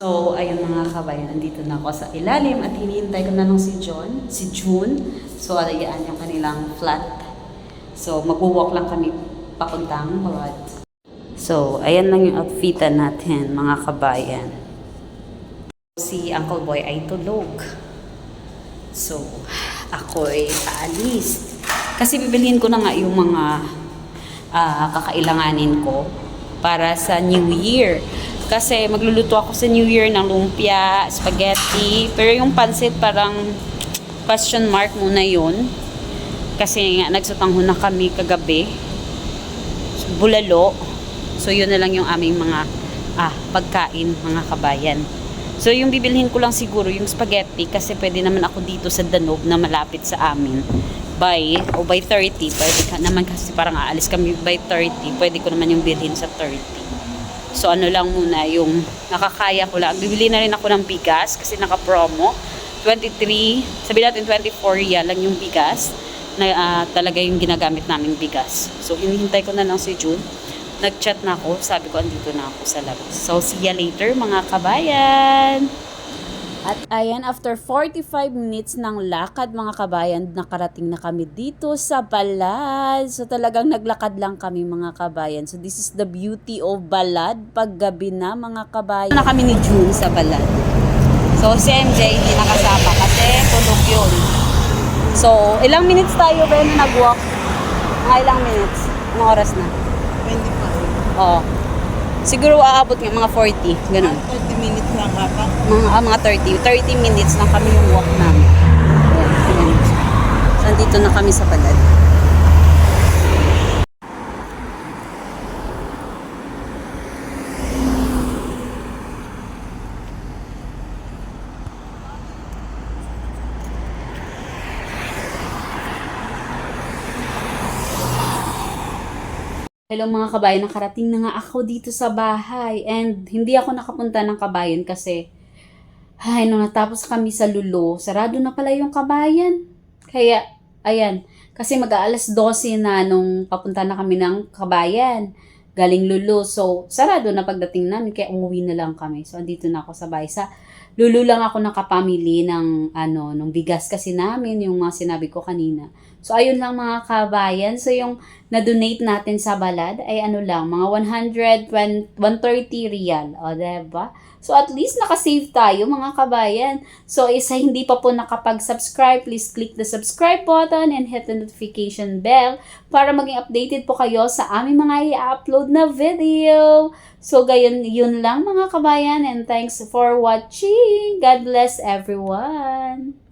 So, ayun mga kabayan, nandito na ako sa ilalim at hinihintay ko na lang si June. So, ayan yung kanilang flat. So, mag-walk lang kami papuntang Balad. So, ayan lang yung outfitan natin mga kabayan. Si Uncle Boy ay tulog. So, ako ay aalis. Kasi bibilhin ko na nga yung mga kakailanganin ko para sa New Year. Kasi magluluto ako sa New Year ng lumpia, spaghetti. Pero yung pansit parang question mark muna yun. Kasi nga nagsutanghon na kami kagabi. Bulalo. So yun na lang yung aming mga pagkain mga kabayan. So yung bibilhin ko lang siguro yung spaghetti kasi pwede naman ako dito sa Danube na malapit sa amin. By 30. Pwede ka naman kasi parang aalis kami by 30. Pwede ko naman yung bilhin sa 30. So ano lang muna yung nakakaya ko lang. Bibili na rin ako ng bigas kasi naka-promo. 23, sabihin natin 24 real lang yung bigas na talaga yung ginagamit namin bigas. So hinihintay ko na lang si June. Nag-chat na ako. Sabi ko andito na ako sa labas. So see ya later mga kabayan. At ayan, after 45 minutes ng lakad mga kabayan, nakarating na kami dito sa Balad. So talagang naglakad lang kami mga kabayan. So this is the beauty of Balad paggabi na mga kabayan. Na kami ni June sa Balad. So si MJ hindi nakasama kasi tulog yun. So ilang minutes tayo ba na nag-walk? Ilang minutes? Anong oras na? 25. Oo. Siguro aabot ng mga 40, ganun. 30 minutes lang kaka. Mga 30 minutes lang kami yung walk namin. Ayan. So, nandito na kami sa Balad. Hello mga kabayan, nakarating na nga ako dito sa bahay and hindi ako nakapunta ng Kabayan kasi nung natapos kami sa Lulo, sarado na pala yung Kabayan. Kaya, ayan, kasi mag-aalas 12 na nung papunta na kami ng Kabayan, galing Lulo. So, sarado na pagdating namin, kaya umuwi na lang kami. So, andito na ako sa bahay. Sa Lulo lang ako nakapamili ng, nung bigas kasi namin, yung mga sinabi ko kanina. So, ayun lang mga kabayan. So, yung na-donate natin sa Balad ay lang, mga 130 real. O, diba? So, at least nakasave tayo mga kabayan. So, isa hindi pa po nakapag-subscribe, please click the subscribe button and hit the notification bell para maging updated po kayo sa aming mga i-upload na video. So, yun lang mga kabayan and thanks for watching. God bless everyone.